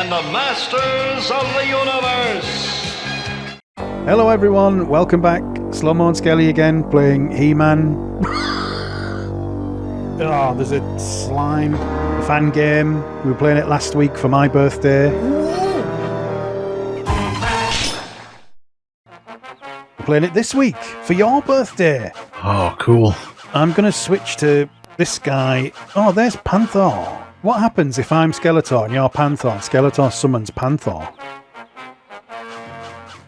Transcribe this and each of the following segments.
and the masters of the universe. Hello everyone, welcome back. Slow-Mo and Skelly again, playing He-Man. Oh, there's a slime fan game. We were playing it last week for my birthday. We're playing it this week for your birthday. Oh, cool. I'm going to switch to this guy. Oh, there's Panther. What happens if I'm Skeletor and you're Panther? Skeletor summons Panther.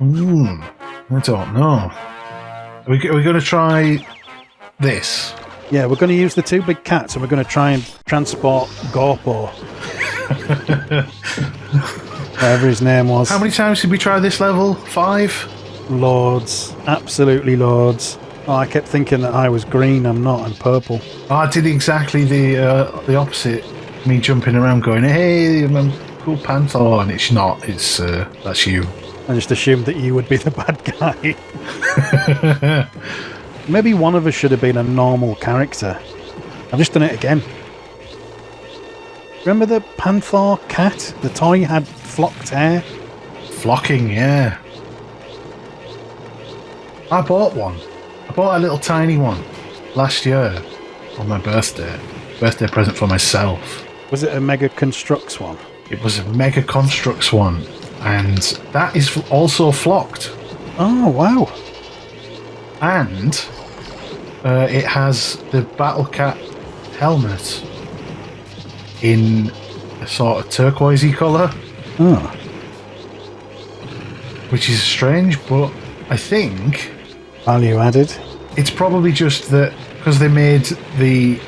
I don't know. Are we going to try this? Yeah, we're going to use the two big cats and we're going to try and transport Gorpo. Whatever his name was. How many times did we try this level? 5? Loads. Absolutely loads. Oh, I kept thinking that I was green. I'm not. I'm purple. Oh, I did exactly the opposite. Me jumping around going, hey, I'm cool Panther. And it's not. It's that's you. I just assumed that you would be the bad guy. Maybe one of us should have been a normal character. I've just done it again. Remember the Panther cat? The toy had flocked hair? Flocking, yeah. I bought one. I bought a little tiny one last year on my birthday. Birthday present for myself. Was it a Mega Constructs one? It was a Mega Constructs one. And that is also flocked. Oh, wow. And it has the Battle Cat helmet in a sort of turquoisey colour. Oh. Which is strange, but I think Value added. it's probably just that because they made the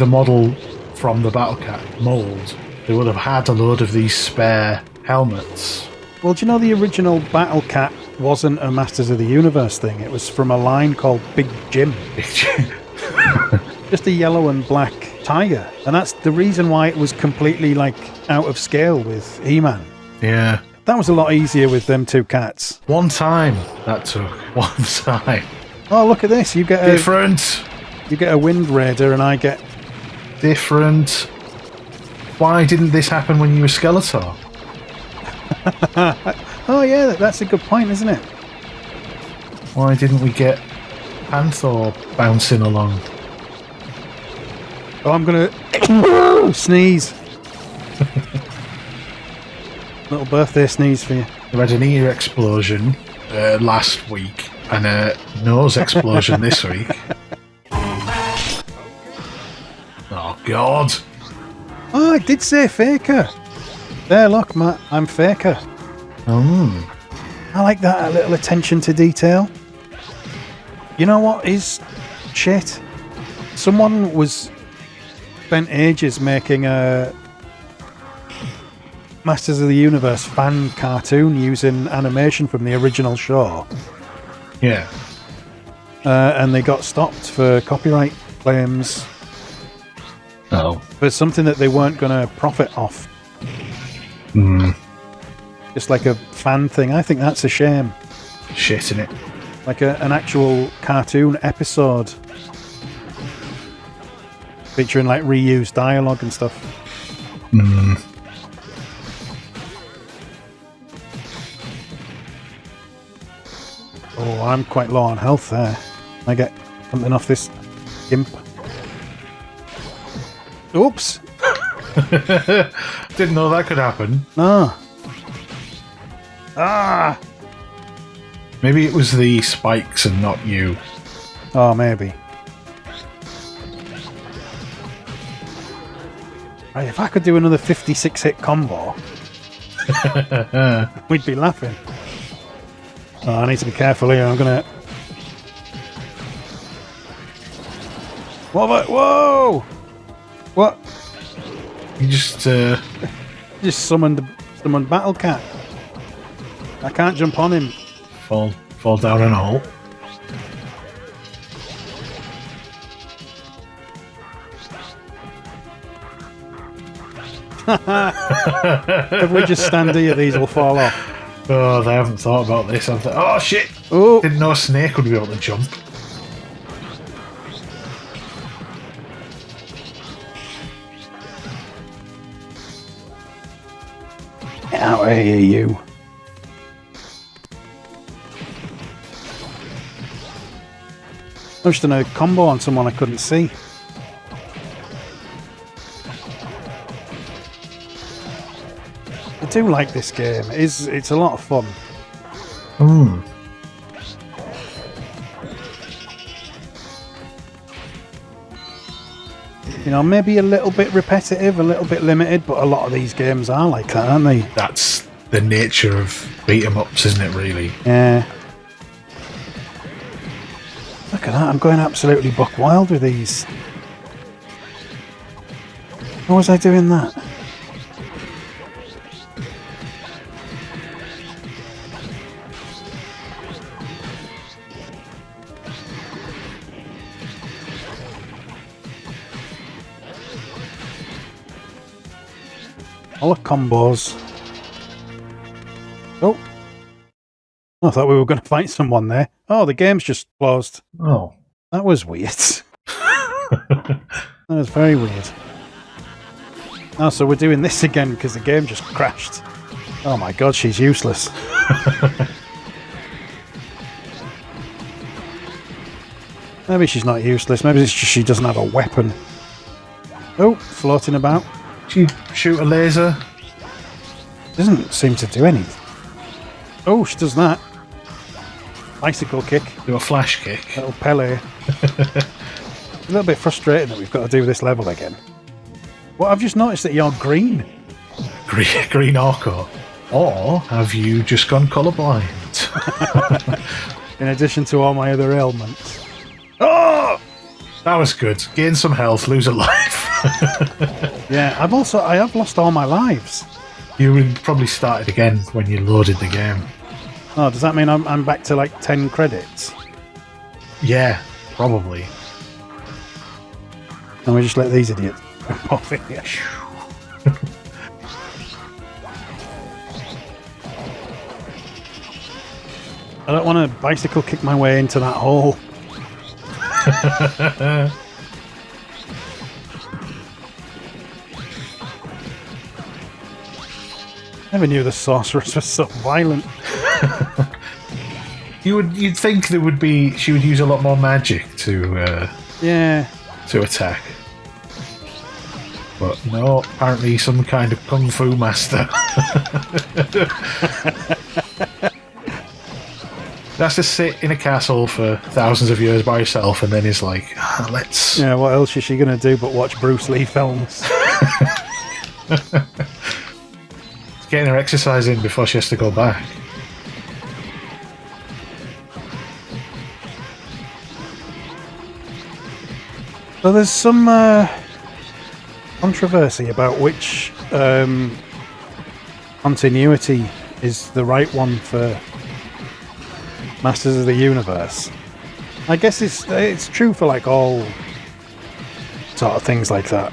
model from the Battle Cat mould, they would have had a load of these spare helmets. Well, do you know the original Battle Cat wasn't a Masters of the Universe thing? It was from a line called Big Jim. Just a yellow and black tiger. And that's the reason why it was completely, out of scale with He-Man. Yeah. That was a lot easier with them two cats. One time that took. One time. Oh, look at this. You get Different. You get a Wind Raider and I get... Different. Why didn't this happen when you were Skeletor? Oh, yeah, that's a good point, isn't it? Why didn't we get Panther bouncing along? Oh, I'm going to sneeze. Little birthday sneeze for you. We had an ear explosion last week and a nose explosion this week. Oh, God. Oh, I did say Faker. There, look, Matt, I'm Faker. I like that, a little attention to detail. You know what is shit? Someone spent ages making a Masters of the Universe fan cartoon using animation from the original show. Yeah. And they got stopped for copyright claims. Oh. For something that they weren't going to profit off. Just like a fan thing. I think that's a shame. Shit, innit? Like an actual cartoon episode. Featuring reused dialogue and stuff. Oh, I'm quite low on health there. I get something off this imp. Oops! Didn't know that could happen. No. Ah! Maybe it was the spikes and not you. Oh, maybe. Right, if I could do another 56 hit combo, we'd be laughing. Oh, I need to be careful here. I'm gonna... Whoa! What? You just summoned Battle Cat. I can't jump on him. fall down an hole. If we just stand here, these will fall off. Oh, they haven't thought about this. Oh, shit! Oh. Didn't know a snake would be able to jump. Get out of here, you. I just done a combo on someone I couldn't see. I do like this game. It's a lot of fun. You know, maybe a little bit repetitive, a little bit limited, but a lot of these games are like that, aren't they? That's the nature of beat 'em ups, isn't it, really? Yeah. Look at that, I'm going absolutely buck wild with these. How was I doing that? All the combos. Oh. I thought we were going to fight someone there. Oh, the game's just closed. Oh. That was weird. That was very weird. Oh, so we're doing this again because the game just crashed. Oh my god, she's useless. Maybe she's not useless. Maybe it's just she doesn't have a weapon. Oh, floating about. She shoot a laser. Doesn't seem to do anything. Oh, she does that. Bicycle kick. Do a flash kick. Little Pele. A little bit frustrating that we've got to do this level again. Well, I've just noticed that you're green. Green Orco. Or have you just gone colourblind? In addition to all my other ailments. Oh! That was good. Gain some health, lose a life. Yeah, I have lost all my lives. You would probably started again when you loaded the game. Oh, does that mean I'm back to like 10 credits? Yeah, probably. And we just let these idiots off in here. I don't want to bicycle kick my way into that hole. Never knew the sorceress was so violent. You'd think she would use a lot more magic to attack. But no, apparently some kind of kung fu master. That's to sit in a castle for thousands of years by herself, and then is like, let's... Yeah, what else is she going to do but watch Bruce Lee films? Getting her exercise in before she has to go back. So there's some controversy about which continuity is the right one for Masters of the Universe. I guess it's true for like all sort of things like that.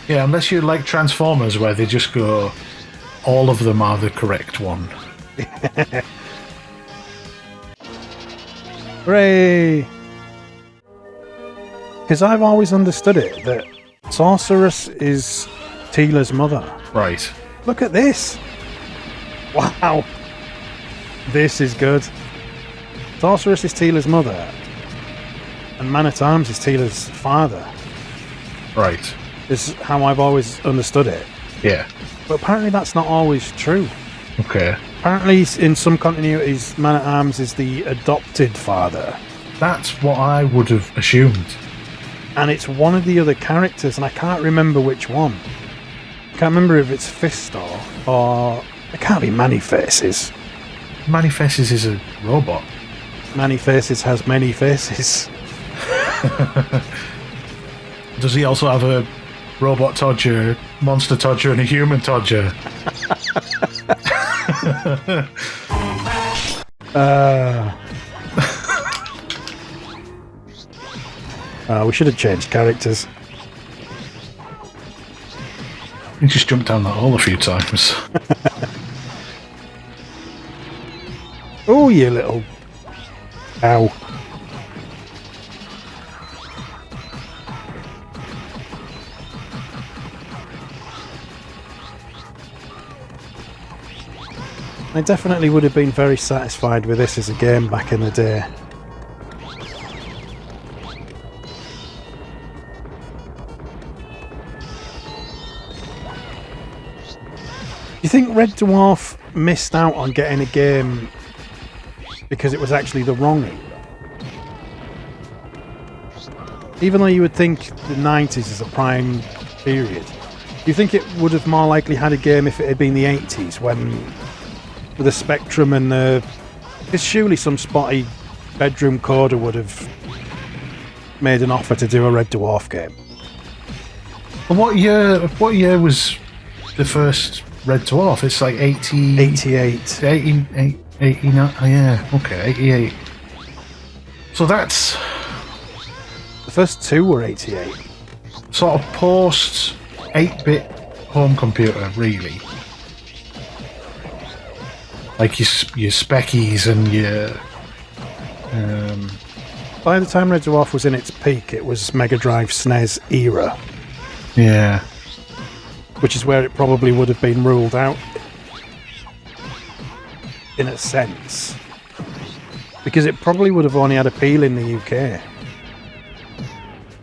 Yeah, unless you like Transformers, where they just go, all of them are the correct one. Hooray! Because I've always understood it that Sorceress is Tila's mother. Right. Look at this! Wow! This is good. Sorceress is Tila's mother, and Man-at-Arms is Tila's father. Right. Is how I've always understood it. Yeah. But apparently that's not always true. Okay. Apparently in some continuities, Man-at-Arms is the adopted father. That's what I would have assumed. And it's one of the other characters, and I can't remember which one. I can't remember if it's Fistor or... It can't be Many Faces. Many Faces is a robot. Many Faces has many faces. Does he also have a robot Todger, monster Todger, and a human Todger? We should have changed characters. He just jumped down that hole a few times. Oh, you little... Ow. I definitely would have been very satisfied with this as a game back in the day. Do you think Red Dwarf missed out on getting a game because it was actually the wrong era? Even though you would think the 90s is a prime period, do you think it would have more likely had a game if it had been the 80s when with the Spectrum and the... Because surely some spotty bedroom coder would have made an offer to do a Red Dwarf game. And what year was the first Red Dwarf? It's like 80... 88. 89, oh yeah, okay, 88. So that's... The first two were 88. Sort of post 8-bit home computer, really. Like your Speckies and your... By the time Red Dwarf was in its peak, it was Mega Drive SNES era. Yeah. Which is where it probably would have been ruled out. In a sense. Because it probably would have only had appeal in the UK.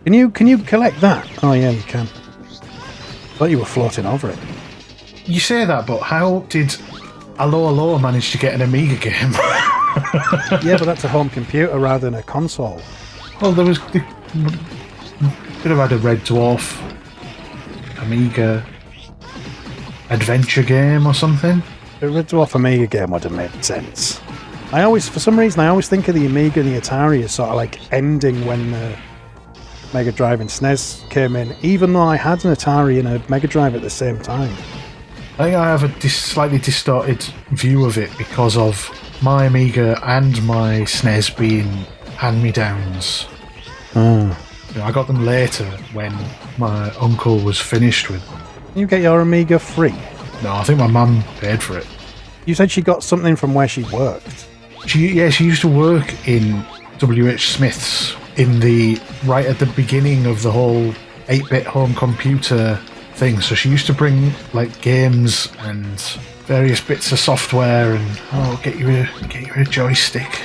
Can you collect that? Oh yeah, you can. Thought you were floating over it. You say that, but how did Hello Hello manage to get an Amiga game? Yeah, but that's a home computer rather than a console. Well, they could have had a Red Dwarf Amiga adventure game or something. The Red Dwarf Amiga game would have made sense. For some reason, I always think of the Amiga and the Atari as sort of like ending when the Mega Drive and SNES came in, even though I had an Atari and a Mega Drive at the same time. I think I have a slightly distorted view of it because of my Amiga and my SNES being hand-me-downs. Oh. You know, I got them later when my uncle was finished with them. Can you get your Amiga free? No, I think my mum paid for it. You said she got something from where she worked. She used to work in W.H. Smith's right at the beginning of the whole 8-bit home computer thing. So she used to bring like games and various bits of software and get you a joystick.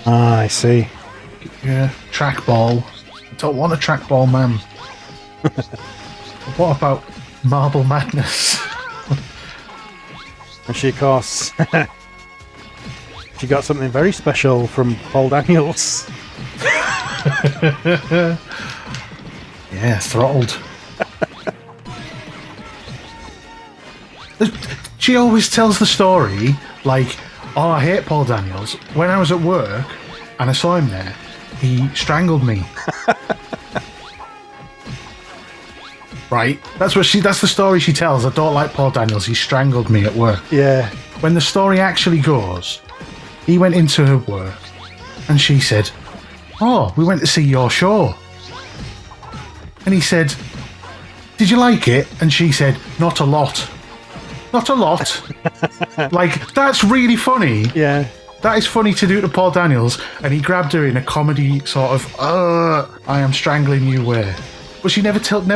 Ah, I see. Get you a trackball. I don't want a trackball, ma'am. What about Marble Madness? And she, of course, she got something very special from Paul Daniels. Yeah, throttled. She always tells the story like, oh, I hate Paul Daniels. When I was at work and I saw him there, he strangled me. Right? That's the story she tells. I don't like Paul Daniels. He strangled me at work. Yeah. When the story actually goes, he went into her work and she said, oh, we went to see your show. And he said, did you like it? And she said, not a lot. Not a lot. Like, that's really funny. Yeah. That is funny to do to Paul Daniels. And he grabbed her in a comedy sort of, I am strangling you way. But she never told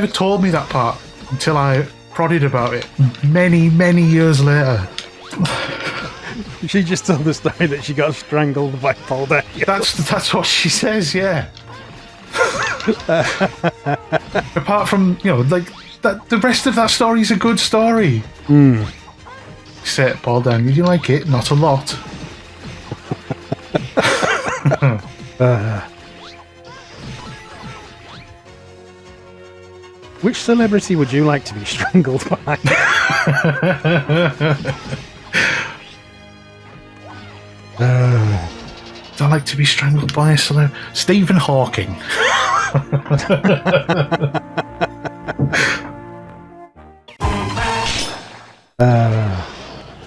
me that part until I prodded about it many, many years later. She just told the story that she got strangled by Paul Daniels. That's what she says, yeah. Apart from, like, the rest of that story is a good story. Say it, Paul Daniels, you like it? Not a lot. Which celebrity would you like to be strangled by? I'd like to be strangled by a celebrity. Stephen Hawking.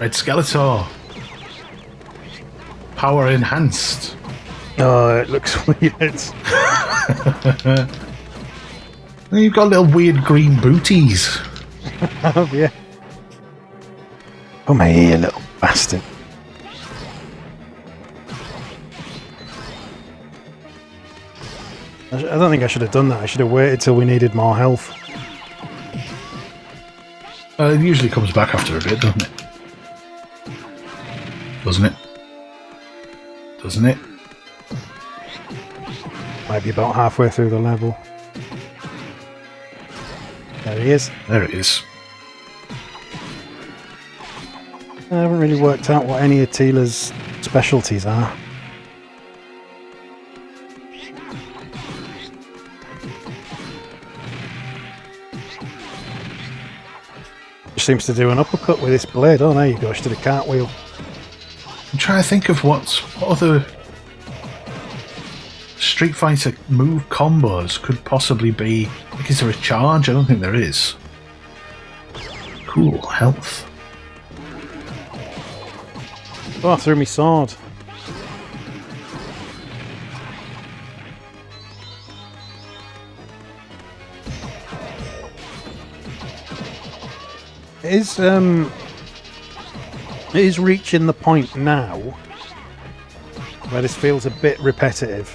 Red Skeletor. Power enhanced. Oh, it looks weird. You've got little weird green booties. Oh, yeah. Come here, little bastard. I don't think I should have done that. I should have waited till we needed more health. It usually comes back after a bit, doesn't it? Doesn't it? Doesn't it? Might be about halfway through the level. There he is. There it is. I haven't really worked out what any of Tila's specialties are. She seems to do an uppercut with this blade. Oh, there you go. She did a cartwheel. I'm trying to think of what other Street Fighter move combos could possibly be. Like, is there a charge? I don't think there is. Cool, health. Oh, I threw me sword. It is reaching the point now where this feels a bit repetitive.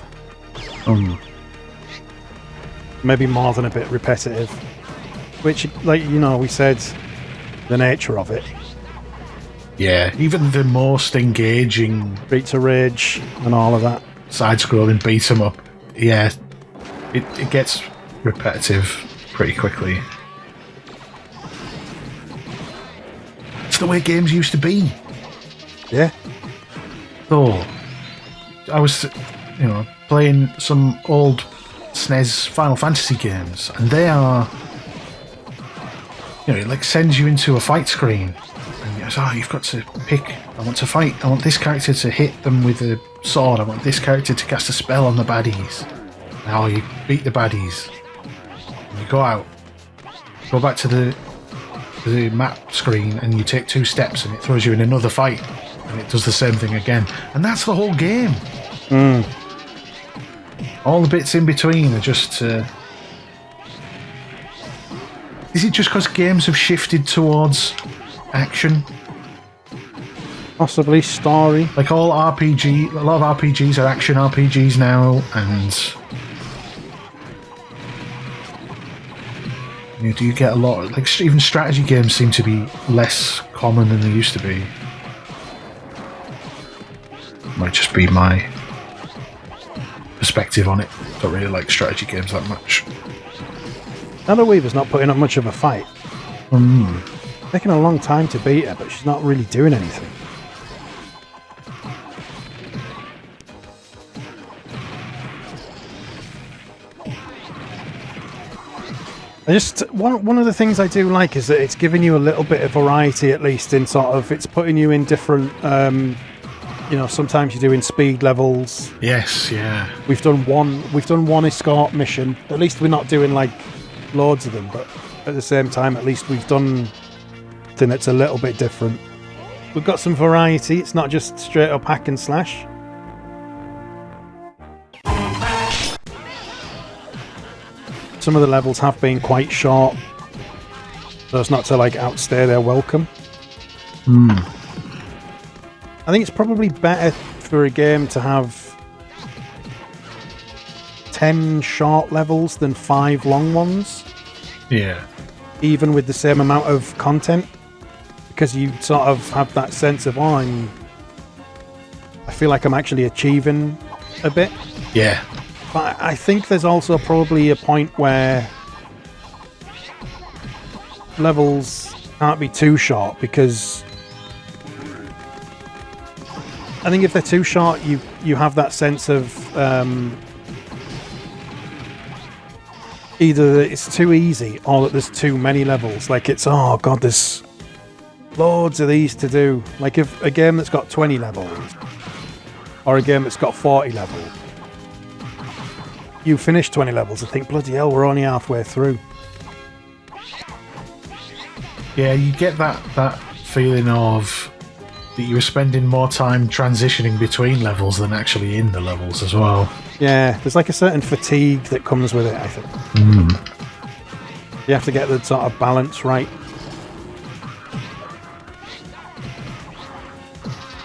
Maybe more than a bit repetitive. Which, like, you know, we said the nature of it. Yeah, even the most engaging Streets of Rage and all of that. side-scrolling beat 'em up, yeah, it gets repetitive pretty quickly. It's the way games used to be. Yeah. Oh, I was, playing some old SNES Final Fantasy games, and they are, it like sends you into a fight screen, and it's, you've got to pick. I want to fight. I want this character to hit them with a sword. I want this character to cast a spell on the baddies. Now you beat the baddies, and you go out, go back to the map screen, and you take 2 steps, and it throws you in another fight, and it does the same thing again, and that's the whole game. All the bits in between are just. Is it just because games have shifted towards action? Possibly story. Like a lot of RPGs are action RPGs now, and do you get a lot? Like even strategy games seem to be less common than they used to be. Might just be my perspective on it. Don't really like strategy games that much. Anna Weaver's not putting up much of a fight. Taking a long time to beat her, but she's not really doing anything. One of the things I do like is that it's giving you a little bit of variety, at least in sort of, it's putting you in different, sometimes you're doing speed levels. Yes, yeah. We've done one escort mission. At least we're not doing like loads of them, but at the same time, at least we've done something that's a little bit different. We've got some variety. It's not just straight up hack and slash. Some of the levels have been quite short, so as not to like outstay their welcome. I think it's probably better for a game to have 10 short levels than 5 long ones. Yeah. Even with the same amount of content, because you sort of have that sense of, I feel like I'm actually achieving a bit. Yeah. But I think there's also probably a point where levels can't be too short, because I think if they're too short, you have that sense of either that it's too easy or that there's too many levels. Like it's, oh god, there's loads of these to do. Like if a game that's got 20 levels or a game that's got 40 levels, you finish 20 levels and think, bloody hell, we're only halfway through. Yeah, you get that feeling of that you were spending more time transitioning between levels than actually in the levels as well. Yeah, there's like a certain fatigue that comes with it, I think. You have to get the sort of balance right.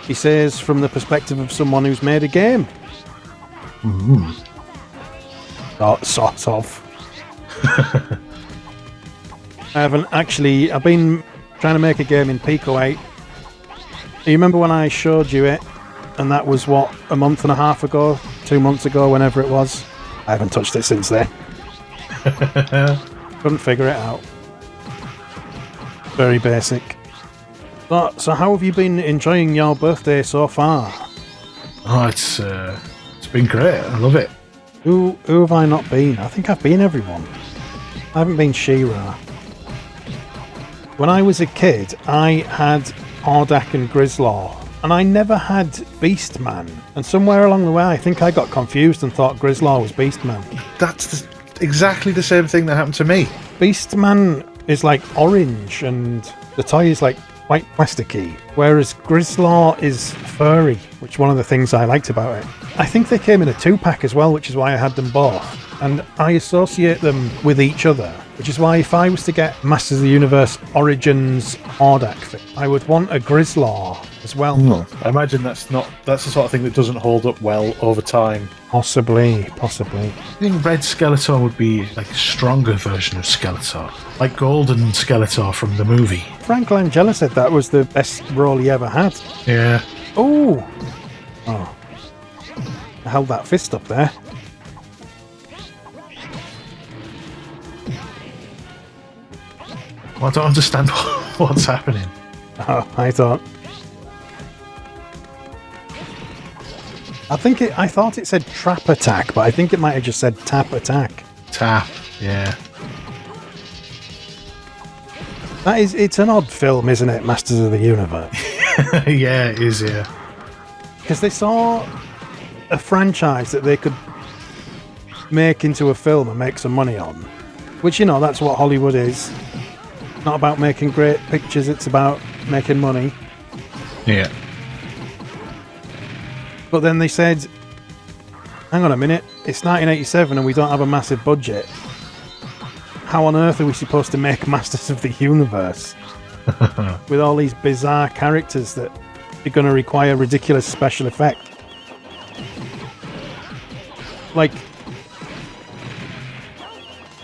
He says, from the perspective of someone who's made a game. Sort of. I've been trying to make a game in Pico 8 You remember when I showed you it, and that was, what, a month and a half ago? 2 months ago, whenever it was? I haven't touched it since then. Couldn't figure it out. Very basic. So how have you been enjoying your birthday so far? Oh, it's been great. I love it. Who have I not been? I think I've been everyone. I haven't been She-Ra. When I was a kid, I had Hordak and Grislaw, and I never had Beastman. And somewhere along the way, I think I got confused and thought Grislaw was Beastman. That's exactly the same thing that happened to me. Beastman is like orange, and the toy is like quite plasticky, whereas Grislaw is furry, which is one of the things I liked about it. I think they came in a 2-pack as well, which is why I had them both, and I associate them with each other, which is why if I was to get Masters of the Universe Origins Hordak thing, I would want a Grislaw as well. I imagine that's the sort of thing that doesn't hold up well over time. Possibly. I think Red Skeletor would be like a stronger version of Skeletor, like Golden Skeletor from the movie. Frank Langella said that was the best role he ever had. Yeah. Oh, I held that fist up there. Well, I don't understand what's happening. Oh, I thought. I thought it said trap attack, but I think it might have just said tap attack. Tap, yeah. It's an odd film, isn't it? Masters of the Universe. Yeah, it is, yeah. Because they saw a franchise that they could make into a film and make some money on. Which, that's what Hollywood is. Not about making great pictures, it's about making money. Yeah. But then they said, hang on a minute, it's 1987 and we don't have a massive budget. How on earth are we supposed to make Masters of the Universe? With all these bizarre characters that are going to require ridiculous special effect. Like...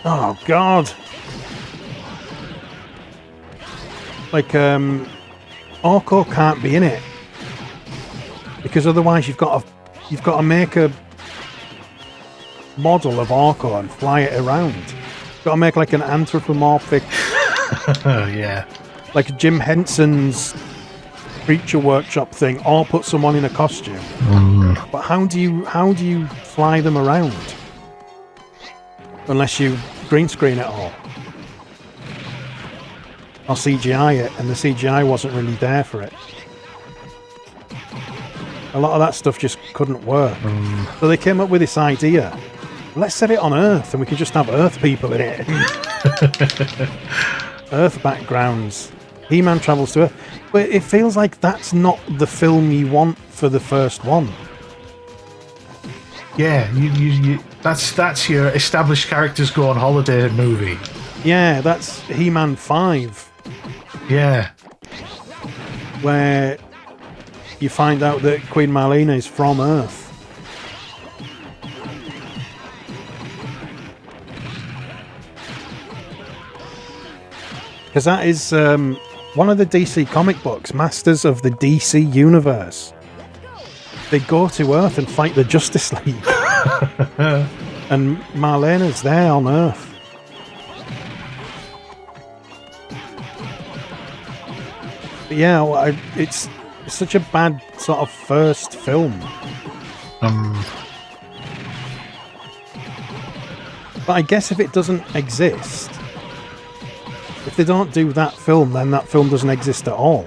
Oh, God! Like, Orko can't be in it. Because otherwise you've got to make a model of Orko and fly it around. You've got to make like an anthropomorphic... Yeah. Like Jim Henson's Creature Workshop thing, or put someone in a costume. But how do you fly them around? Unless you green screen it all. Or CGI it, and the CGI wasn't really there for it. A lot of that stuff just couldn't work. So they came up with this idea. Let's set it on Earth, and we can just have Earth people in it. Earth backgrounds. He-Man travels to Earth. But it feels like that's not the film you want for the first one. Yeah, you that's your established characters go on holiday movie. Yeah, that's He-Man 5. Yeah. Where you find out that Queen Marlena is from Earth. Because that is one of the DC comic books, Masters of the DC Universe. They go to Earth and fight the Justice League. And Marlena's there on Earth. But yeah, well, it's such a bad sort of first film. But I guess if it doesn't exist, if they don't do that film, then that film doesn't exist at all.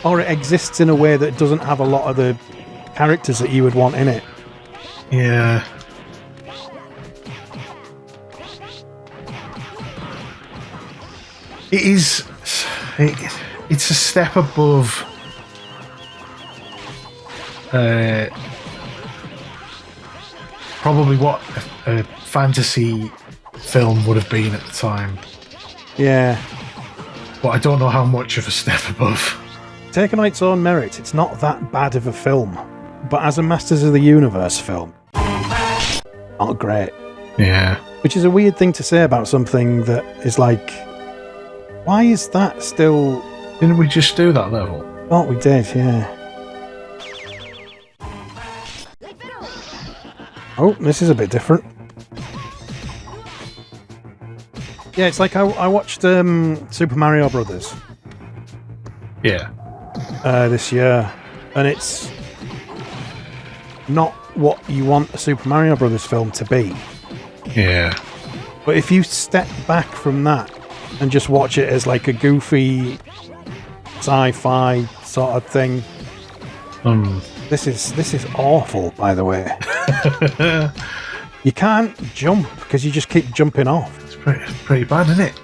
Or it exists in a way that doesn't have a lot of the characters that you would want in it. Yeah. It is... It's a step above... probably what a fantasy film would have been at the time. Yeah. But I don't know how much of a step above. Taken on its own merit, it's not that bad of a film. But as a Masters of the Universe film, not great. Yeah. Which is a weird thing to say about something that is like, why is that still Didn't we just do that level? Oh, we did, yeah. Oh, this is a bit different. Yeah, it's like I watched Super Mario Brothers Yeah. this year, and it's not what you want a Super Mario Brothers film to be. Yeah. But if you step back from that and just watch it as like a goofy sci-fi sort of thing, this is awful, by the way. You can't jump because you just keep jumping off. It's pretty bad, isn't it?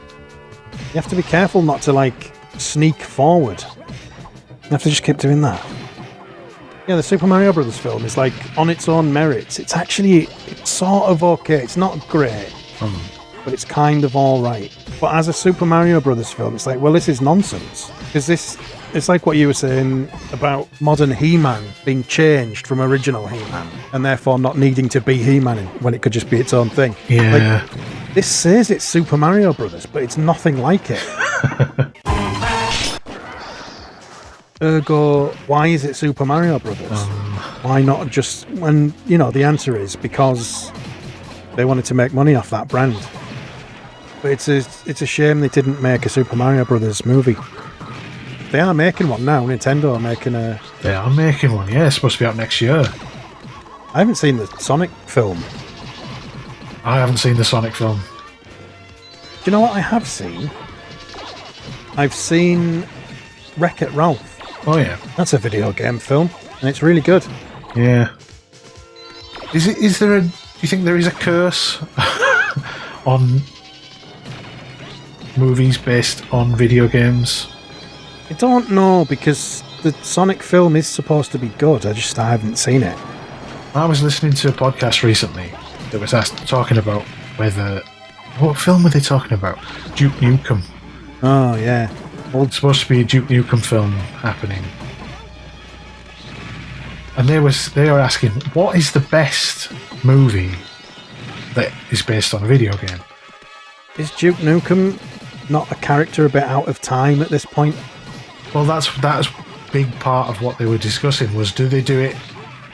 You have to be careful not to like sneak forward. You have to just keep doing that. Yeah, the Super Mario Brothers film is like on its own merits. It's sort of okay. It's not great, but it's kind of all right. But as a Super Mario Brothers film, it's like, well, this is nonsense. Because it's like what you were saying about modern He-Man being changed from original He-Man, and therefore not needing to be He-Man when it could just be its own thing. Yeah. Like, this says it's Super Mario Brothers, but it's nothing like it. Ergo, why is it Super Mario Brothers? Why not just when, the answer is because they wanted to make money off that brand. But it's a shame they didn't make a Super Mario Brothers movie. They are making one now. Nintendo are making a... They are making one, yeah. It's supposed to be out next year. I haven't seen the Sonic film. I haven't seen the Sonic film. Do you know what I have seen? I've seen Wreck-It Ralph. Oh, yeah. That's a video game film, and it's really good. Yeah. Do you think there is a curse on movies based on video games? I don't know, because the Sonic film is supposed to be good. I haven't seen it. I was listening to a podcast recently that was talking about what film were they talking about? Duke Nukem. Oh, yeah. Well, it's supposed to be a Duke Nukem film happening. And they were asking, what is the best movie that is based on a video game? Is Duke Nukem not a character a bit out of time at this point? Well, that's big part of what they were discussing was, do they do it,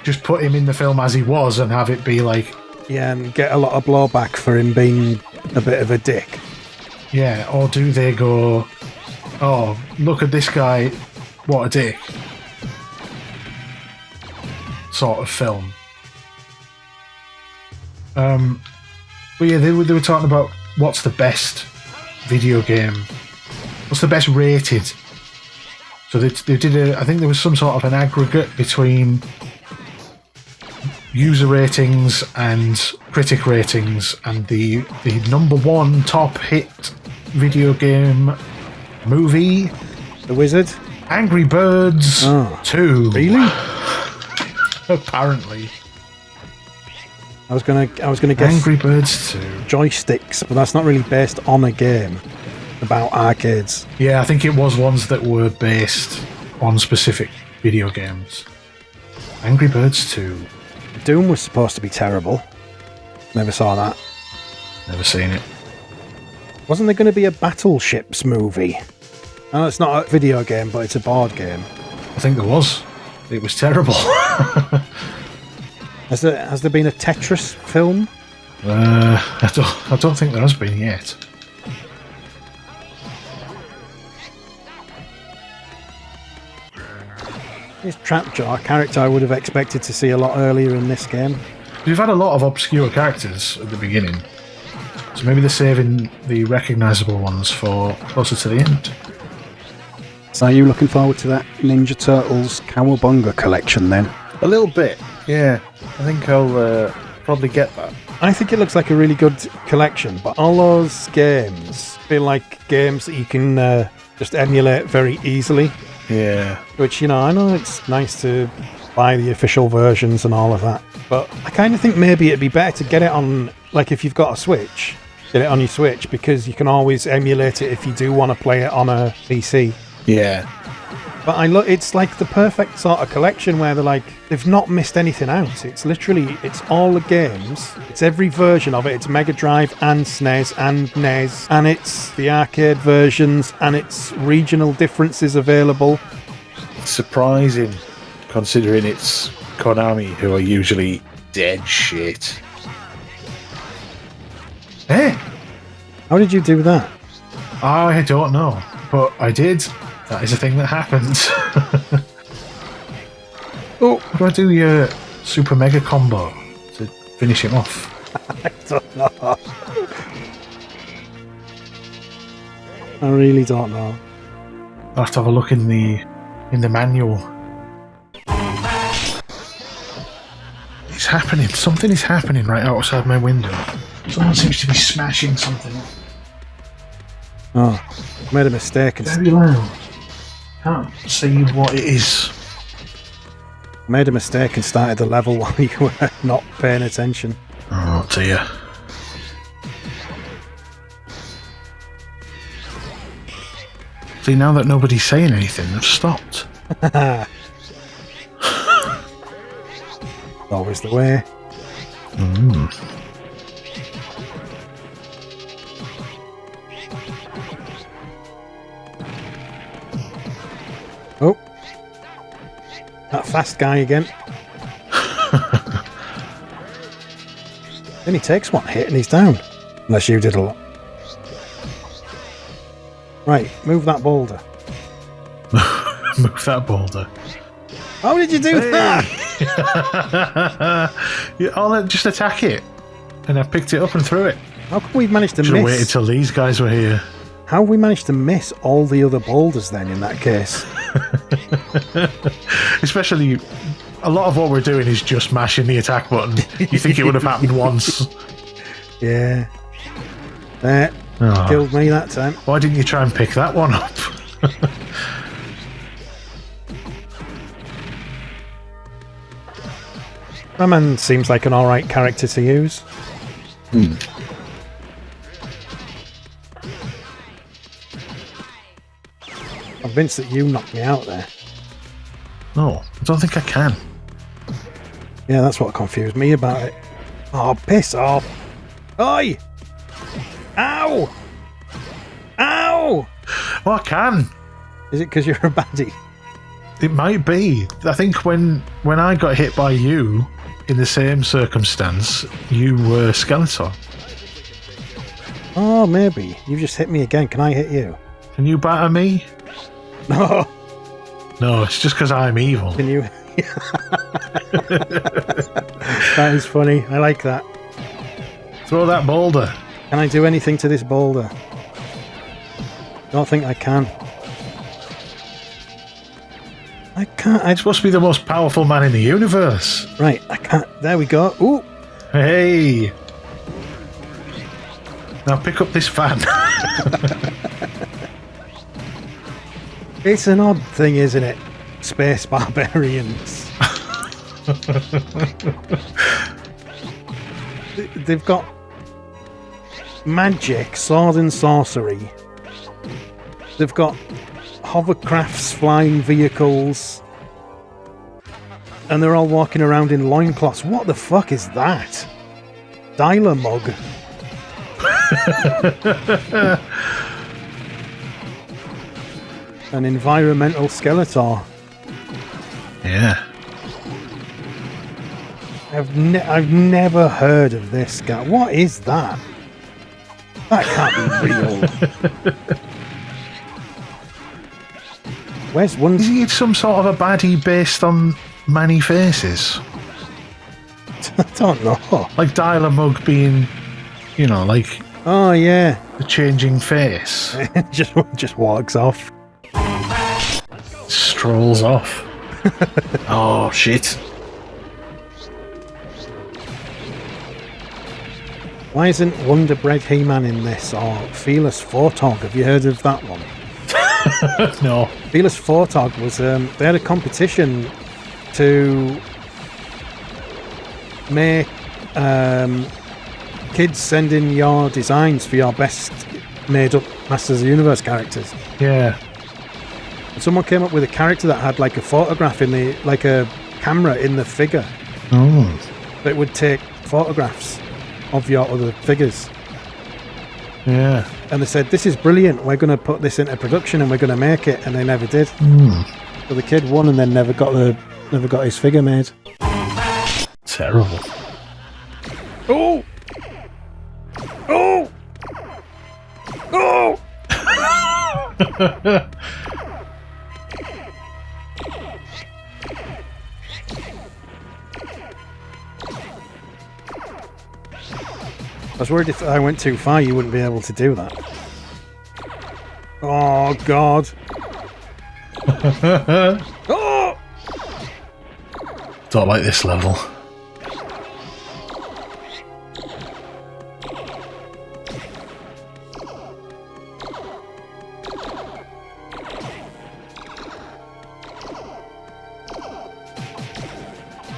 just put him in the film as he was and have it be like... Yeah, and get a lot of blowback for him being a bit of a dick. Yeah, or do they go, oh, look at this guy, what a dick, sort of film. But yeah, they were talking about what's the best video game, what's the best rated. So they did I think there was some sort of an aggregate between user ratings and critic ratings, and the number one top hit video game movie, The Wizard? Angry Birds 2. Really? Apparently. I was gonna guess Angry Birds 2. joysticks, but that's not really based on a game about arcades. Yeah, I think it was ones that were based on specific video games. Angry Birds 2. Doom was supposed to be terrible. Never saw that. Never seen it. Wasn't there going to be a Battleships movie? No, it's not a video game, but it's a board game. I think there was. It was terrible. Has there been a Tetris film? I don't think there has been yet. This Trapjaw, a character I would have expected to see a lot earlier in this game. We've had a lot of obscure characters at the beginning, so maybe they're saving the recognisable ones for closer to the end. So are you looking forward to that Ninja Turtles Cowabunga collection then? A little bit, yeah. I think I'll probably get that. I think it looks like a really good collection, but all those games feel like games that you can just emulate very easily. Yeah. Which, I know it's nice to buy the official versions and all of that, but I kind of think maybe it'd be better to get it on, like if you've got a Switch, get it on your Switch, because you can always emulate it if you do want to play it on a PC. Yeah. But I look, it's like the perfect sort of collection where they've not missed anything out. It's literally, it's all the games. It's every version of it. It's Mega Drive and SNES and NES, and it's the arcade versions, and it's regional differences available. It's surprising, considering it's Konami, who are usually dead shit. Hey, How did you do that? I don't know, but I did. That is a thing that happens. Oh, How do I do your super mega combo to finish him off? I don't know. I really don't know. I'll have to have a look in the manual. It's happening. Something is happening right outside my window. Someone seems to be smashing something up. Oh, I made a mistake and Very loud. Can't see what it is. started the level while you were not paying attention. Oh dear. See, now that nobody's saying anything, they've stopped. Always the way. Oh, that fast guy again. Then he takes one hit and he's down. Unless you did a lot. Right, move that boulder. Move that boulder. How did you do that? I'll just attack it. And I picked it up and threw it. How come we've managed to Should have waited miss? till these guys were here. How have we managed to miss all the other boulders then in that case? Especially, a lot of what we're doing is just mashing the attack button. You think it would have happened once. Yeah. There. Oh. Killed me that time. Why didn't you try and pick that one up? Raman seems like an alright character to use. Convinced that you knocked me out there. No, I don't think I can. Yeah, that's what confused me about it. Oh, piss off. Oi! Ow! Ow! Well, I can. Is it because you're a baddie? It might be. I think when I got hit by you in the same circumstance, you were Skeletor. Oh, maybe. You just hit me again. Can I hit you? Can you batter me? No. No, it's just because I'm evil. Can you? That is funny. I like that. Throw that boulder. Can I do anything to this boulder? Don't think I can. I can't. I'm supposed to be the most powerful man in the universe. Right, I can't. There we go. Ooh. Hey. Now pick up this fan. It's an odd thing, isn't it? Space barbarians. They've got magic, sword and sorcery. They've got hovercrafts, flying vehicles. And they're all walking around in loincloths. What the fuck is that? Dialer mug. An environmental Skeletor. Yeah. I've never heard of this guy. What is that? That can't be real. Where's one? Is he some sort of a baddie based on many faces? I don't know. Like Dialer Mug being, you know, like Oh yeah. the changing face. just walks off. Strolls off. Oh, shit. Why isn't Wonder Bread He-Man in this, or Fearless Photog? Have you heard of that one? No. Fearless Photog was, they had a competition to make kids send in your designs for your best made-up Masters of the Universe characters. Yeah. Someone came up with a character that had like a photograph in the, like a camera in the figure. Oh. That would take photographs of your other figures. Yeah. And they said, this is brilliant, we're going to put this into production and we're going to make it, and they never did. So the kid won and then never got his figure made. Terrible. Oh! Oh! Oh! I was worried if I went too far you wouldn't be able to do that. Oh god. Oh! Don't like this level.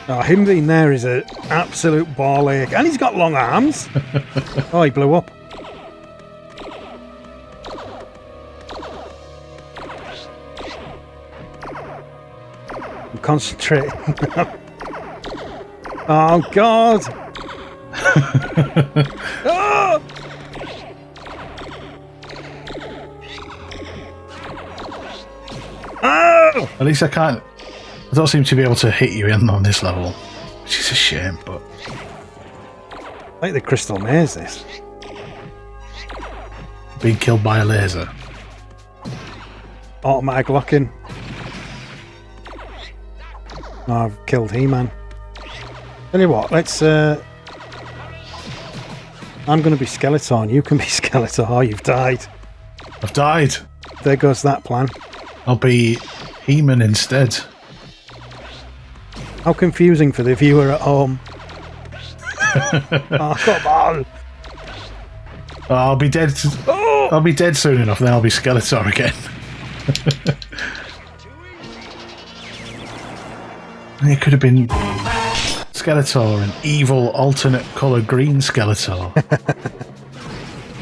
Oh, him being there is an absolute ball ache. And he's got long arms. Oh, he blew up. I'm concentrating. Oh, God. Oh! Oh! At least I can't. I don't seem to be able to hit you in on this level, which is a shame, but... Like the Crystal Maze, this. Being killed by a laser. Automatic locking. Oh, I've killed He-Man. Tell you what, let's... I'm going to be Skeletor, you can be Skeletor. Oh, you've died. I've died. There goes that plan. I'll be He-Man instead. How confusing for the viewer at home. Oh, come on. Oh, I'll be dead. Oh! I'll be dead soon enough, then I'll be Skeletor again. It could have been Skeletor, an evil alternate colour green Skeletor.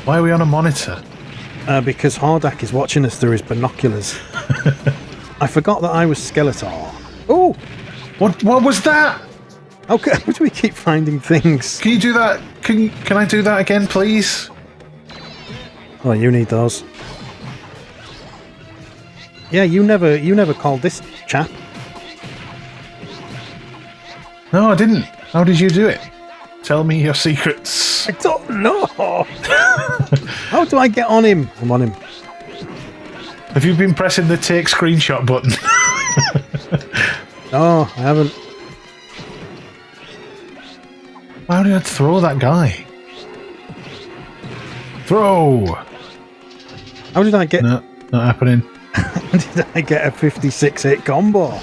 Why are we on a monitor? Because Hordak is watching us through his binoculars. I forgot that I was Skeletor. Oh! What was that? Okay, how do we keep finding things? Can you do that? Can I do that again, please? Oh, you need those. Yeah, you never called this chap. No, I didn't. How did you do it? Tell me your secrets. I don't know. How do I get on him? I'm on him. Have you been pressing the take screenshot button? No, I haven't. Why did I throw that guy? Throw! How did I get... No, not happening. How did I get a 56-hit combo?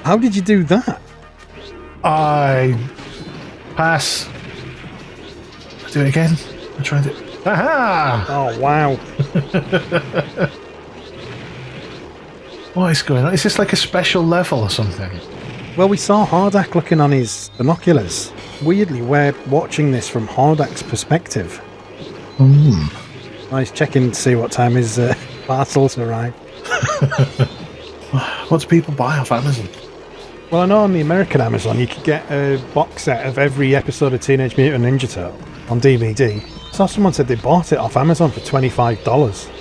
How did you do that? I pass. Do it again. I tried it. Aha! Oh, wow. What is going on? Is this like a special level or something? Well, we saw Hordak looking on his binoculars. Weirdly, we're watching this from Hordak's perspective. Nice checking to see what time his parcels arrive. What do people buy off Amazon? Well, I know on the American Amazon you could get a box set of every episode of Teenage Mutant Ninja Turtle on DVD. I saw someone said they bought it off Amazon for $25.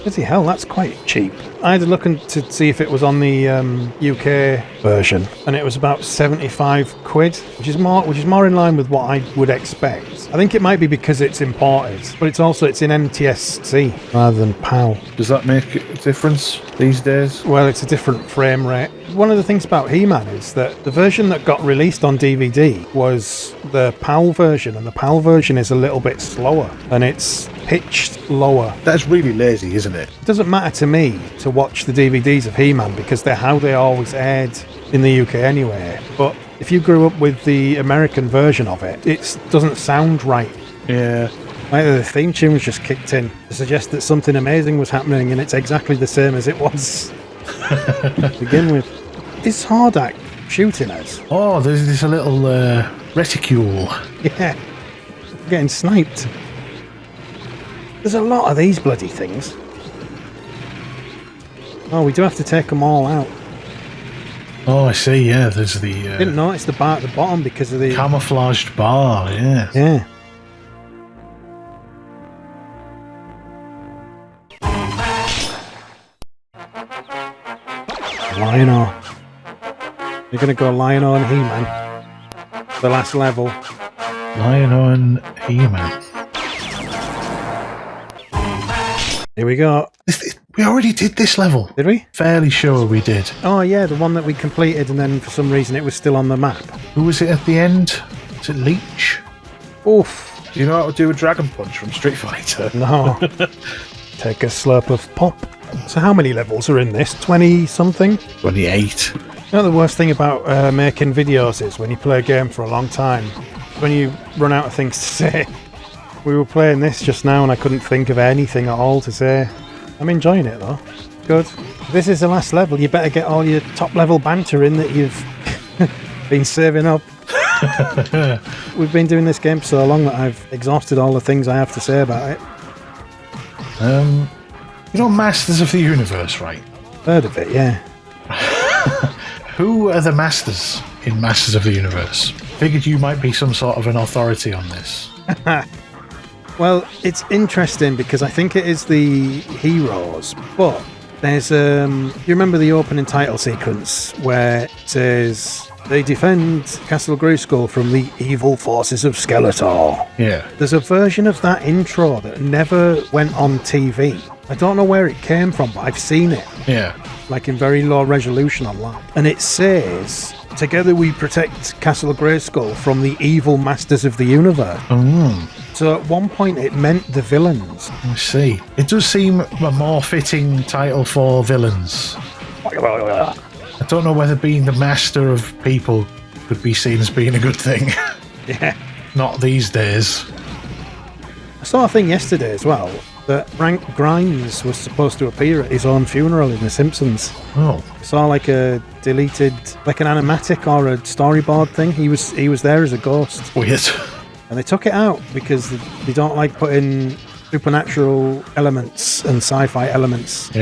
Bloody hell, that's quite cheap. I had a look to see if it was on the UK version, and it was about 75 quid, which is more in line with what I would expect. I think it might be because it's imported, but it's in NTSC rather than PAL. Does that make a difference these days? Well, it's a different frame rate. One of the things about He-Man is that the version that got released on DVD was the PAL version, and the PAL version is a little bit slower, and it's pitched lower. That's really lazy, isn't it? It doesn't matter to me to watch the DVDs of He-Man because they're how they always aired in the UK anyway. But if you grew up with the American version of it, it doesn't sound right. Yeah. Either the theme tune was just kicked in to suggest that something amazing was happening, and it's exactly the same as it was to begin with. Is Hordak shooting us? Oh, there's a little reticule. Yeah, getting sniped. There's a lot of these bloody things. Oh, we do have to take them all out. Oh, I see. Yeah, there's the Didn't notice the bar at the bottom because of the camouflaged bar. Yeah. Yeah. Lion-O. You're gonna go Lion-O and He-Man. The last level. Lion-O and He-Man. Here we go. We already did this level. Did we? Fairly sure we did. Oh yeah, the one that we completed and then for some reason it was still on the map. Who was it at the end? Was it Leech? Oof. Do you know how to do a Dragon Punch from Street Fighter? No. Take a slurp of pop. So how many levels are in this? 20 something? 28. You know the worst thing about making videos is when you play a game for a long time, when you run out of things to say. We were playing this just now and I couldn't think of anything at all to say. I'm enjoying it though. Good. If this is the last level, you better get all your top level banter in that you've been saving up. We've been doing this game for so long that I've exhausted all the things I have to say about it. You know Masters of the Universe, right? Heard of it, yeah. Who are the masters in Masters of the Universe? Figured you might be some sort of an authority on this. Well, it's interesting because I think it is the heroes, but there's you remember the opening title sequence where it says they defend Castle Grayskull from the evil forces of Skeletor. Yeah. There's a version of that intro that never went on TV. I don't know where it came from, but I've seen it. Yeah. Like in very low resolution online. And it says, together we protect Castle Grayskull from the evil masters of the universe. So at one point it meant the villains. I see. It does seem a more fitting title for villains. I don't know whether being the master of people could be seen as being a good thing. Yeah. Not these days. I saw a thing yesterday as well that Frank Grimes was supposed to appear at his own funeral in The Simpsons. Oh. I saw like a deleted, like an animatic or a storyboard thing. He was there as a ghost. Weird. And they took it out because they don't like putting supernatural elements and sci-fi elements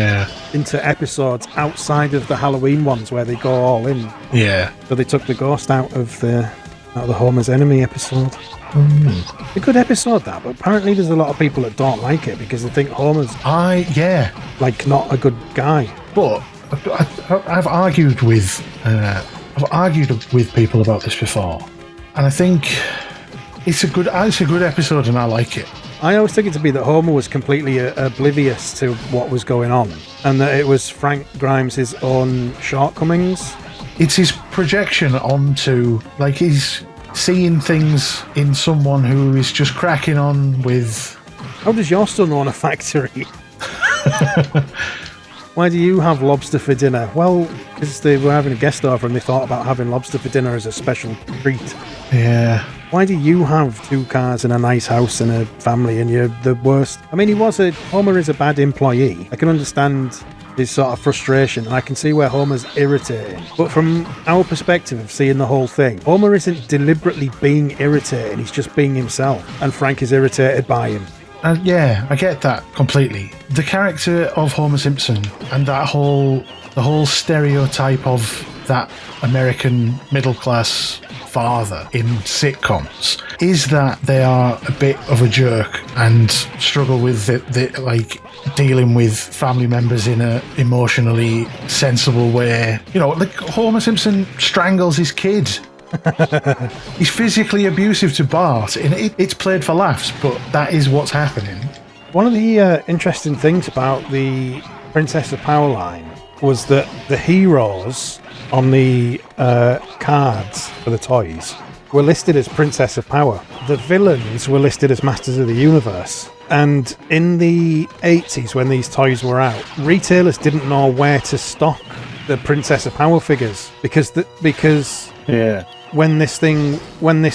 into episodes outside of the Halloween ones where they go all in. Yeah. So they took the ghost out of the Homer's Enemy episode. A good episode that, but apparently there's a lot of people that don't like it because they think Homer's like not a good guy. But I've argued with people about this before, and I think it's a good episode, and I like it. I always took it to be that Homer was completely oblivious to what was going on, and that it was Frank Grimes' own shortcomings. It's his projection onto, like, he's seeing things in someone who is just cracking on with... How does your son own a factory? Why do you have lobster for dinner? Well, because they were having a guest over and they thought about having lobster for dinner as a special treat. Yeah. Why do you have 2 cars and a nice house and a family and you're the worst? I mean, Homer is a bad employee. I can understand his sort of frustration and I can see where Homer's irritating. But from our perspective of seeing the whole thing, Homer isn't deliberately being irritating, he's just being himself. And Frank is irritated by him. Yeah, I get that completely. The character of Homer Simpson and the whole stereotype of that American middle-class father in sitcoms is that they are a bit of a jerk and struggle with the like dealing with family members in a emotionally sensible way. You know, like Homer Simpson strangles his kid. He's physically abusive to Bart, and it's played for laughs, but that is what's happening. One of the interesting things about the Princess of Power line was that the heroes on the cards for the toys were listed as Princess of Power. The villains were listed as Masters of the Universe. And in the 80s, when these toys were out, retailers didn't know where to stock the Princess of Power figures because when this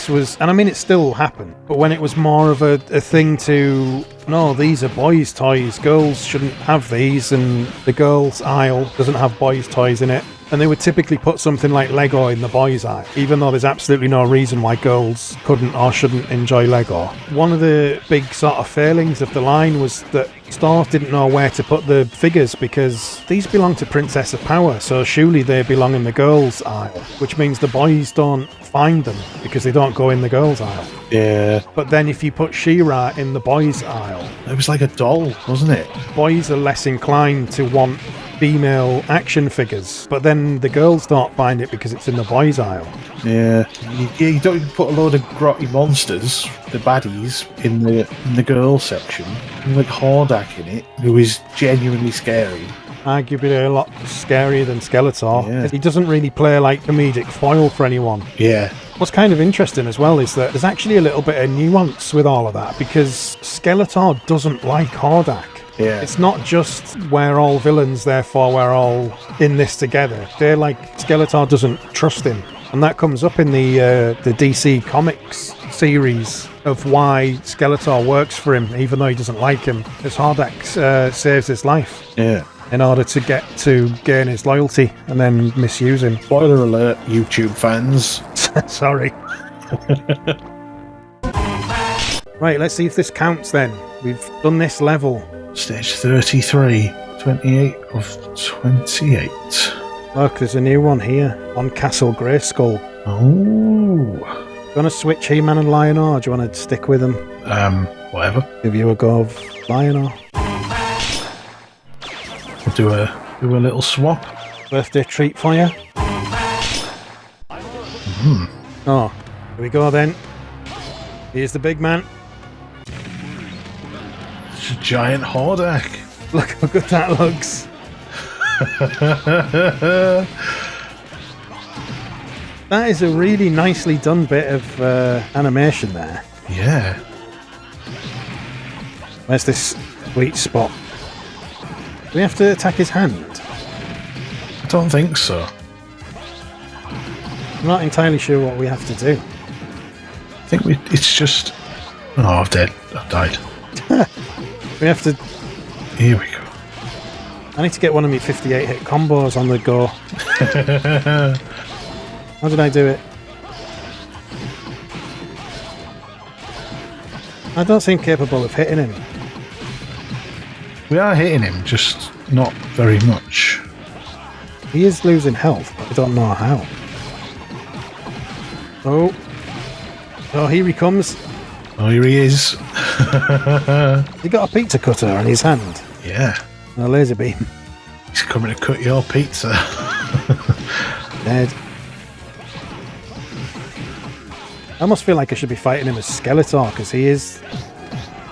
was, and I mean it still happened, but when it was more of a thing to, no, these are boys' toys, girls shouldn't have these, and the girls' aisle doesn't have boys' toys in it. And they would typically put something like Lego in the boys' aisle, even though there's absolutely no reason why girls couldn't or shouldn't enjoy Lego. One of the big sort of failings of the line was that store didn't know where to put the figures because these belong to Princess of Power, so surely they belong in the girls' aisle, which means the boys don't find them because they don't go in the girls' aisle. Yeah. But then if you put She-Ra in the boys' aisle, It was like a doll, wasn't it? boys are less inclined to want female action figures, but then the girls don't find it because it's in the boys' aisle. Yeah. You don't put a load of grotty monsters, the baddies, in the girl section. And like Hordak in it, who is genuinely scary. Arguably a lot scarier than Skeletor. Yeah. He doesn't really play like comedic foil for anyone. Yeah. What's kind of interesting as well is that there's actually a little bit of nuance with all of that because Skeletor doesn't like Hordak. Yeah. It's not just we're all villains, therefore we're all in this together. They're like, Skeletor doesn't trust him. And that comes up in the DC Comics series of why Skeletor works for him, even though he doesn't like him, as Hordak saves his life. Yeah. In order to gain his loyalty and then misuse him. Spoiler alert, YouTube fans. Sorry. Right, let's see if this counts then. We've done this level. Stage 33. 28 of 28. Look, there's a new one here on Castle Grayskull. Oh. Do you want to switch He-Man and Lion-O, or do you want to stick with them? Whatever. Give you a go of Lion-O. We'll do a little swap. Birthday treat for you. Oh, here we go then. Here's the big man. It's a giant Hordak. Look how good that looks. That is a really nicely done bit of animation there. Yeah. Where's this sweet spot? Do we have to attack his hand? I don't think so. I'm not entirely sure what we have to do. I think it's just... Oh, I've died. We have to... Here we go. I need to get one of my 58 hit combos on the go. How did I do it? I don't seem capable of hitting him. We are hitting him, just not very much. He is losing health, but I don't know how. Oh. Oh, here he comes. Oh, here he is. He got a pizza cutter on his hand. Yeah. And a laser beam. He's coming to cut your pizza. Dead. I almost feel like I should be fighting him as Skeletor, because he is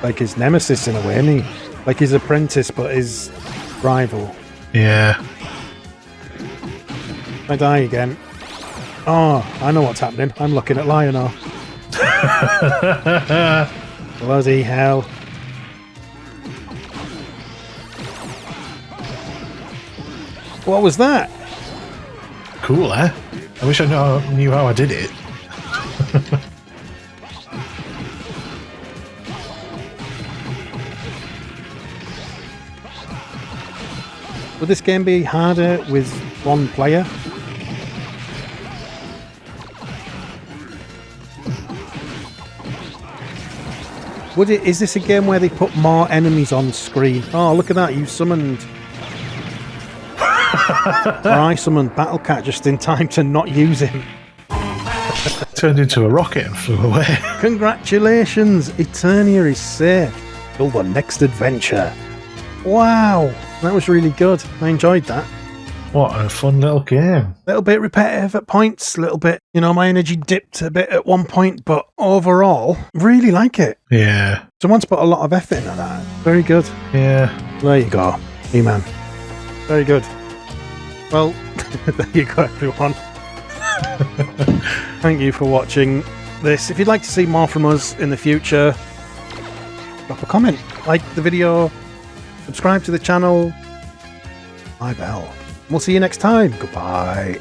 like his nemesis in a way, isn't he? Like his apprentice, but his rival. Yeah. I die again. Oh, I know what's happening. I'm looking at Lion-O. Bloody hell. What was that? Cool, eh? I wish I knew how I did it. Would this game be harder with one player? Would it? Is this a game where they put more enemies on screen? Oh, look at that! You summoned, or I summoned Battle Cat just in time to not use him. Turned into a rocket and flew away. Congratulations! Eternia is safe. Till the next adventure. Wow, that was really good. I enjoyed that. What a fun little game. A little bit repetitive at points, a little bit, my energy dipped a bit at one point, but overall, really like it. Yeah. Someone's put a lot of effort into that. Very good. Yeah. There you go, He-Man. Very good. Well, there you go, everyone. Thank you for watching this. If you'd like to see more from us in the future, drop a comment, like the video, subscribe to the channel, my bell. We'll see you next time. Goodbye.